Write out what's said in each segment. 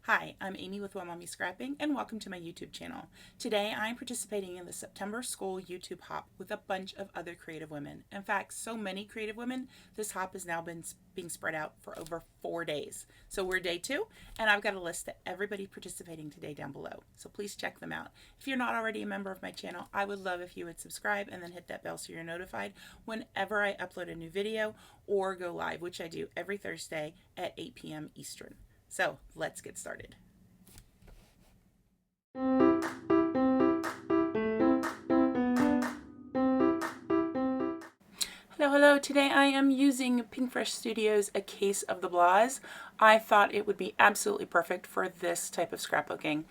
Hi, I'm Amy with Well Mommy Scrapping, and welcome to my YouTube channel. Today I'm participating in the September School YouTube Hop with a bunch of other creative women. In fact, so many creative women, this hop has now been being spread out for over 4 days. So we're day 2, and I've got a list of everybody participating today down below. So please check them out. If you're not already a member of my channel, I would love if you would subscribe and then hit that bell so you're notified whenever I upload a new video or go live, which I do every Thursday at 8 p.m. Eastern. So let's get started. Hello. Today I am using Pink Fresh Studios A Case of the Blahs. I thought it would be absolutely perfect for this type of scrapbooking.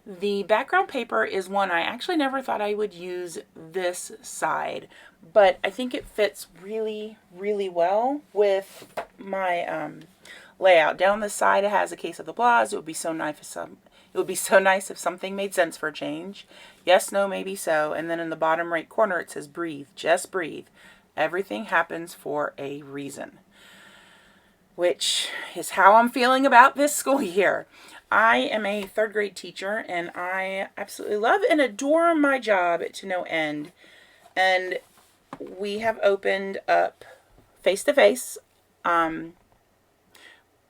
The background paper is one I actually never thought I would use this side, but I think it fits really well with my layout. Down the side it has A Case of the Blahs. It would be so nice if something made sense for a change. Yes, no, maybe so. And then in the bottom right corner it says breathe, just breathe. Everything happens for a reason, which is how I'm feeling about this school year. I am a 3rd grade teacher and I absolutely love and adore my job to no end. And we have opened up face-to-face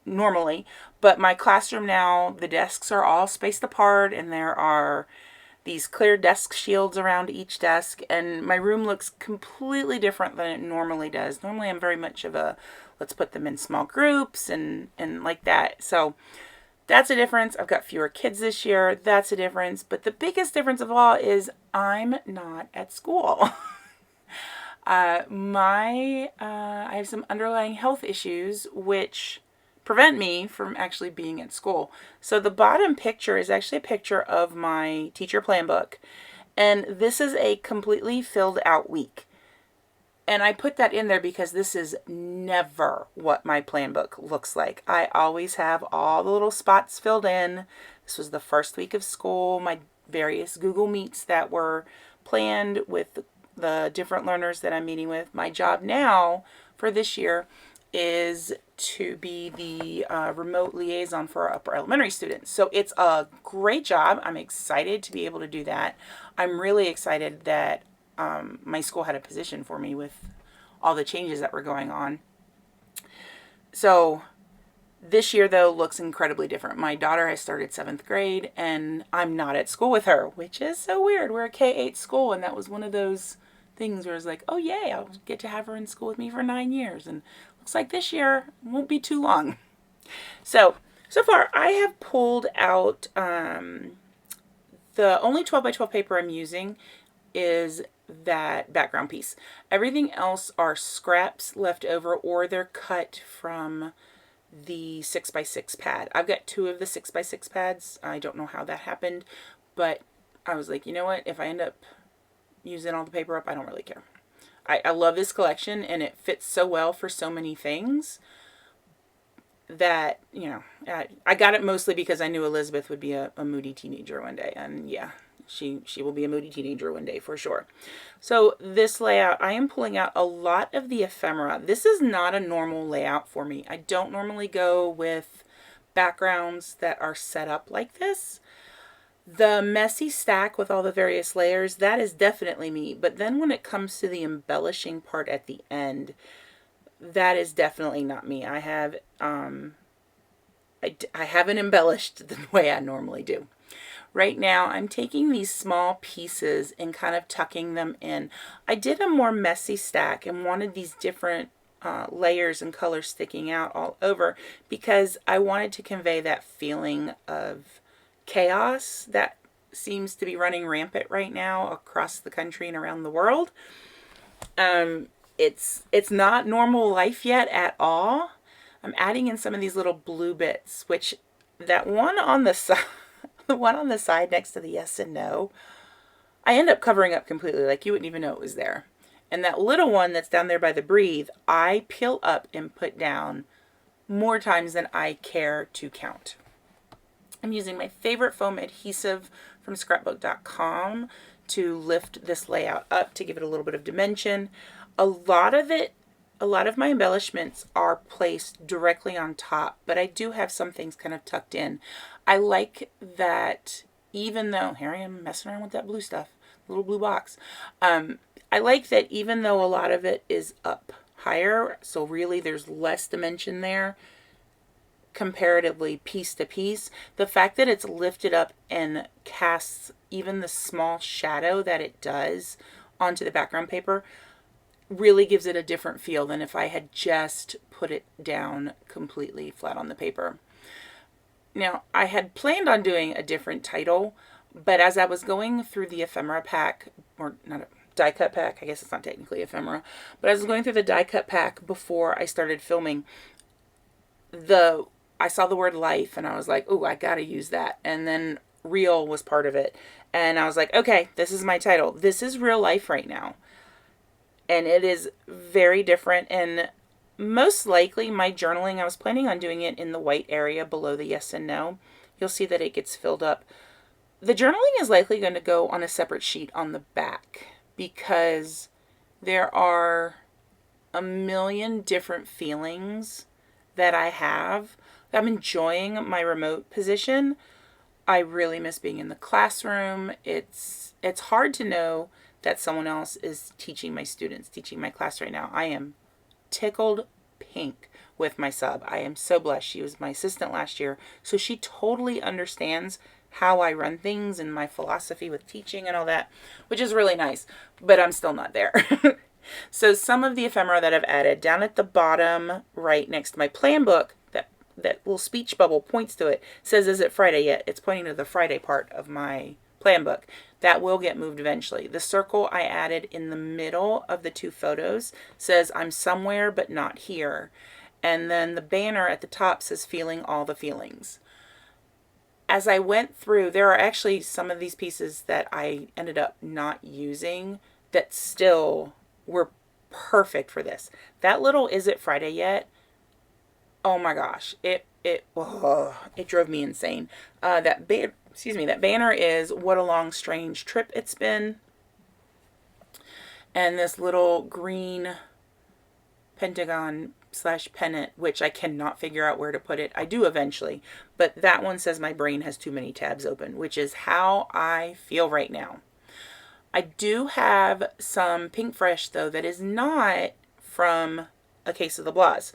normally, but my classroom now, the desks are all spaced apart and there are these clear desk shields around each desk, and my room looks completely different than it normally does. Normally I'm very much of a let's put them in small groups and like that. So that's a difference. I've got fewer kids this year. That's a difference. But the biggest difference of all is I'm not at school. I have some underlying health issues which prevent me from actually being at school. So the bottom picture is actually a picture of my teacher plan book, and this is a completely filled out week. And I put that in there because this is never what my plan book looks like. I always have all the little spots filled in. This was the first week of school, my various Google Meets that were planned with the different learners that I'm meeting with. My job now for this year is to be the remote liaison for our upper elementary students. So it's a great job. I'm excited to be able to do that. I'm really excited that my school had a position for me with all the changes that were going on. So this year, though, looks incredibly different. My daughter has started 7th grade, and I'm not at school with her, which is so weird. We're a K-8 school, and that was one of those things where it's like, oh, yay, I'll get to have her in school with me for 9 years. And looks like this year won't be too long. So far I have pulled out the only 12 by 12 paper I'm using is that background piece. Everything else are scraps left over, or they're cut from the 6 by 6 pad. I've got 2 of the 6 by 6 pads. I don't know how that happened, but I was like, you know what, if I end up using all the paper up, I don't really care. I love this collection and it fits so well for so many things that, you know, I got it mostly because I knew Elizabeth would be a moody teenager one day. And yeah, she will be a moody teenager one day for sure. So this layout, I am pulling out a lot of the ephemera. This is not a normal layout for me. I don't normally go with backgrounds that are set up like this. The messy stack with all the various layers, that is definitely me. But then when it comes to the embellishing part at the end, that is definitely not me. I have I haven't embellished the way I normally do. Right now I'm taking these small pieces and kind of tucking them in. I did a more messy stack and wanted these different layers and colors sticking out all over because I wanted to convey that feeling of chaos that seems to be running rampant right now across the country and around the world. It's not normal life yet at all. I'm adding in some of these little blue bits, which that one on the side, the one on the side next to the yes and no, I end up covering up completely, like you wouldn't even know it was there. And that little one that's down there by the breathe, I peel up and put down more times than I care to count. I'm using my favorite foam adhesive from scrapbook.com to lift this layout up to give it a little bit of dimension. A lot of it a lot of my embellishments are placed directly on top, but I do have some things kind of tucked in. I like that even though, here I am messing around with that blue stuff, little blue box. I like that even though a lot of it is up higher, so really there's less dimension there, comparatively piece to piece, the fact that it's lifted up and casts even the small shadow that it does onto the background paper really gives it a different feel than if I had just put it down completely flat on the paper. Now, I had planned on doing a different title, but as I was going through the ephemera pack, or not a die cut pack, I guess it's not technically ephemera, but as I was going through the die cut pack before I started filming, I saw the word life and I was like, oh, I gotta use that. And then real was part of it. And I was like, okay, this is my title. This is real life right now. And it is very different. And most likely my journaling, I was planning on doing it in the white area below the yes and no. You'll see that it gets filled up. The journaling is likely going to go on a separate sheet on the back because there are a million different feelings that I have. I'm enjoying my remote position. I really miss being in the classroom. It's hard to know that someone else is teaching my students, teaching my class right now. I am tickled pink with my sub. I am so blessed. She was my assistant last year, so she totally understands how I run things and my philosophy with teaching and all that, which is really nice, but I'm still not there. So some of the ephemera that I've added down at the bottom right next to my plan book, that little speech bubble points to it, says, is it Friday yet? It's pointing to the Friday part of my plan book. That will get moved eventually. The circle I added in the middle of the two photos says, I'm somewhere but not here. And then the banner at the top says, feeling all the feelings. As I went through, there are actually some of these pieces that I ended up not using that still were perfect for this. That little is it Friday yet? Oh my gosh, it drove me insane. That banner is what a long strange trip it's been. And this little green pentagon / pennant, which I cannot figure out where to put it. I do eventually, but that one says my brain has too many tabs open, which is how I feel right now. I do have some Pink Fresh though that is not from A Case of the Blahs.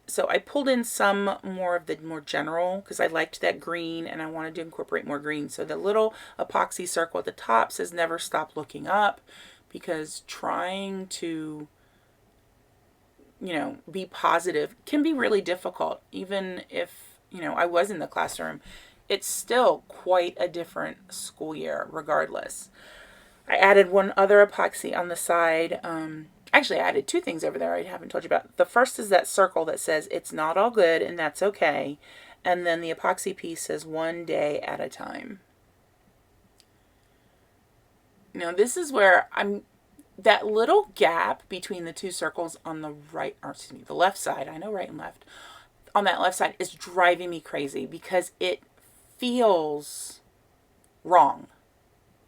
So I pulled in some more of the more general because I liked that green and I wanted to incorporate more green. So the little epoxy circle at the top says never stop looking up, because trying to, be positive can be really difficult. Even if, I was in the classroom, it's still quite a different school year regardless. I added one other epoxy on the side. Actually, I added two things over there I haven't told you about. The first is that circle that says it's not all good and that's okay. And then the epoxy piece says one day at a time. Now this is where that little gap between the two circles on the right, or excuse me, the left side, I know right and left, on that left side is driving me crazy because it feels wrong,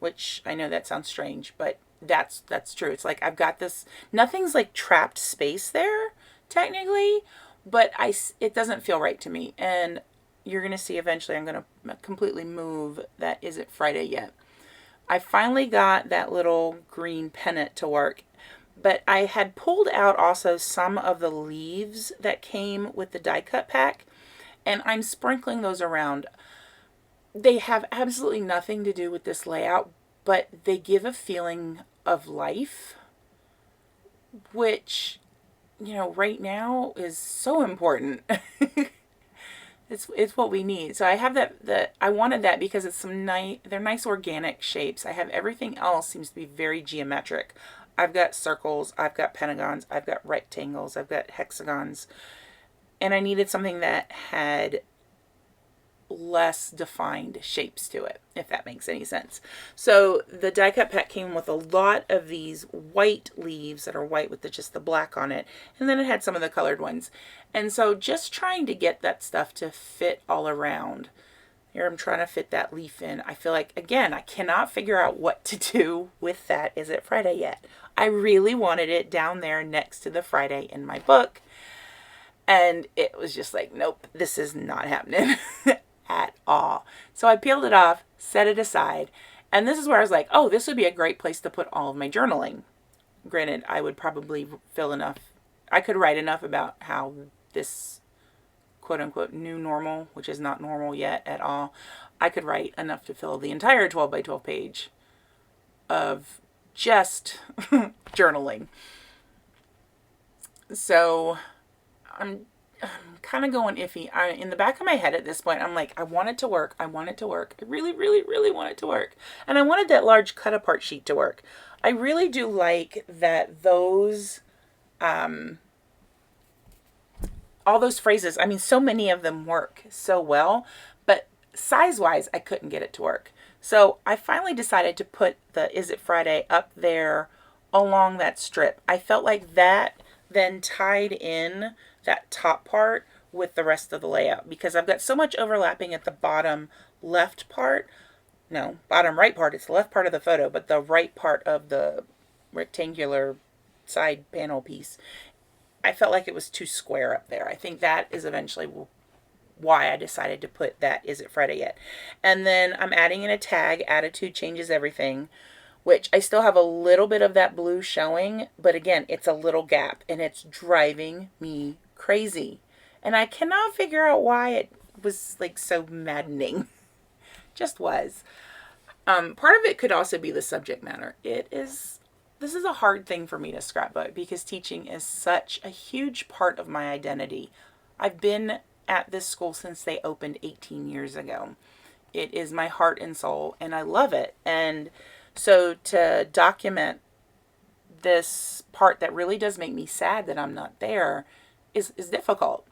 which I know that sounds strange, but that's true. It's like I've got this, nothing's like trapped space there technically, but it doesn't feel right to me. And you're going to see eventually I'm going to completely move that Is It Friday Yet. I finally got that little green pennant to work, but I had pulled out also some of the leaves that came with the die cut pack, and I'm sprinkling those around. They have absolutely nothing to do with this layout, but they give a feeling of life, which, right now is so important. It's what we need. So I have I wanted that because it's they're nice organic shapes. I have everything else seems to be very geometric. I've got circles, I've got pentagons, I've got rectangles, I've got hexagons, and I needed something that had less defined shapes to it, if that makes any sense. So the die cut pack came with a lot of these white leaves that are white with just the black on it, and then it had some of the colored ones. And so just trying to get that stuff to fit all around. Here I'm trying to fit that leaf in. I feel like, again, I cannot figure out what to do with that Is It Friday yet. I really wanted it down there next to the Friday in my book. And it was just like, nope, this is not happening at all. So I peeled it off, set it aside. And this is where I was like, oh, this would be a great place to put all of my journaling. Granted, I would probably fill enough. I could write enough about how this quote unquote new normal, which is not normal yet at all, I could write enough to fill the entire 12 by 12 page of just journaling. So I'm kind of going iffy. In the back of my head at this point, I'm like, I want it to work. I want it to work. I really, really, really want it to work. And I wanted that large cut apart sheet to work. I really do like that those, all those phrases, I mean, so many of them work so well, but size-wise, I couldn't get it to work. So I finally decided to put the Is It Friday up there along that strip. I felt like that then tied in that top part with the rest of the layout, because I've got so much overlapping at the bottom left part. No, bottom right part. It's the left part of the photo, but the right part of the rectangular side panel piece, I felt like it was too square up there. I think that is eventually why I decided to put that Is It Friday yet. And then I'm adding in a tag, Attitude Changes Everything, which I still have a little bit of that blue showing, but again, it's a little gap and it's driving me crazy. And I cannot figure out why it was like so maddening. Just was. Part of it could also be the subject matter. This is a hard thing for me to scrapbook because teaching is such a huge part of my identity. I've been at this school since they opened 18 years ago. It is my heart and soul, and I love it. And so to document this part that really does make me sad that I'm not there is difficult.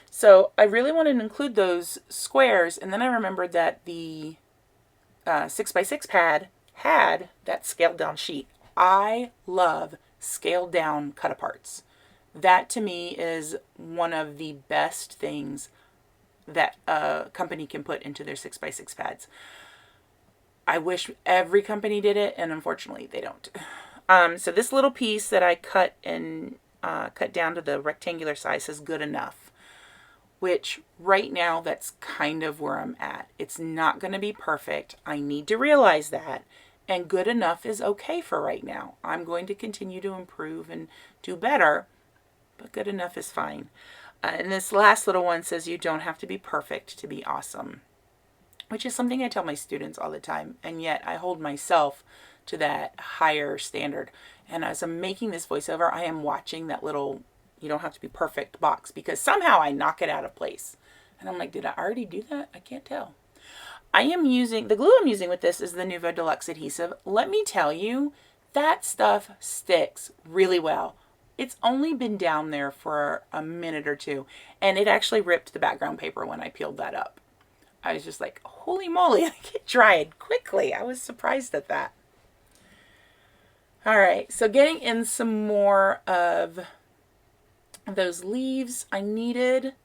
So I really wanted to include those squares, and then I remembered that the 6x6 pad had that scaled down sheet. I love scaled down cut aparts. That to me is one of the best things that a company can put into their 6x6 pads. I wish every company did it, and unfortunately they don't. So this little piece that I cut and cut down to the rectangular size is good enough, which right now that's kind of where I'm at. It's not going to be perfect. I need to realize that. And good enough is okay for right now. I'm going to continue to improve and do better, but good enough is fine. And this last little one says you don't have to be perfect to be awesome, which is something I tell my students all the time. And yet I hold myself to that higher standard. And as I'm making this voiceover, I am watching that little you don't have to be perfect box because somehow I knock it out of place. And I'm like, did I already do that? I can't tell. I am using, the glue I'm using with this is the Nuvo Deluxe adhesive. Let me tell you, that stuff sticks really well. It's only been down there for a minute or two, and it actually ripped the background paper when I peeled that up. I was just like, holy moly, it dried quickly. I was surprised at that. All right, so getting in some more of those leaves, I needed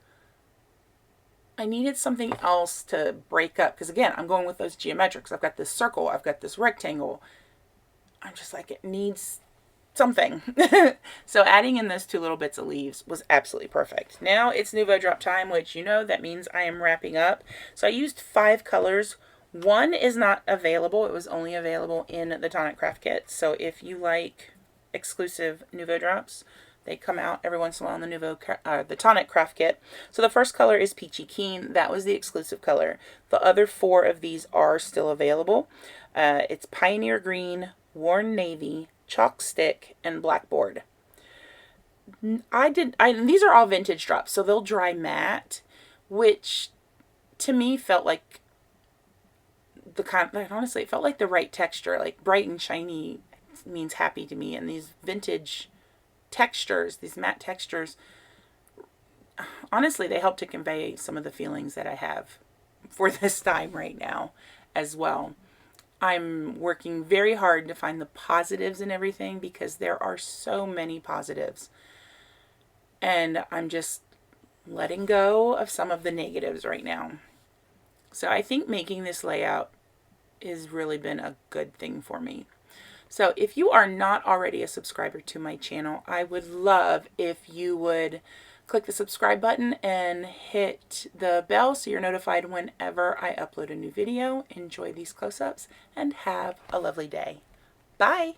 something else to break up, because again, I'm going with those geometrics. I've got this circle, I've got this rectangle. I'm just like, it needs something. So adding in those two little bits of leaves was absolutely perfect. Now it's Nuvo drop time, which you know that means I am wrapping up. So I used 5 colors. One is not available. It was only available in the Tonic Craft Kit. So if you like exclusive Nuvo drops, they come out every once in a while in the Tonic Craft Kit. So the first color is Peachy Keen. That was the exclusive color. The other 4 of these are still available. It's Pioneer Green, Worn Navy, Chalk Stick, and Blackboard. These are all vintage drops, so they'll dry matte, which to me felt like honestly, it felt like the right texture. Like bright and shiny means happy to me, and these vintage textures, these matte textures, honestly, they help to convey some of the feelings that I have for this time right now as well. I'm working very hard to find the positives in everything because there are so many positives. And I'm just letting go of some of the negatives right now. So I think making this layout has really been a good thing for me. So if you are not already a subscriber to my channel, I would love if you would click the subscribe button and hit the bell so you're notified whenever I upload a new video. Enjoy these close-ups and have a lovely day. Bye!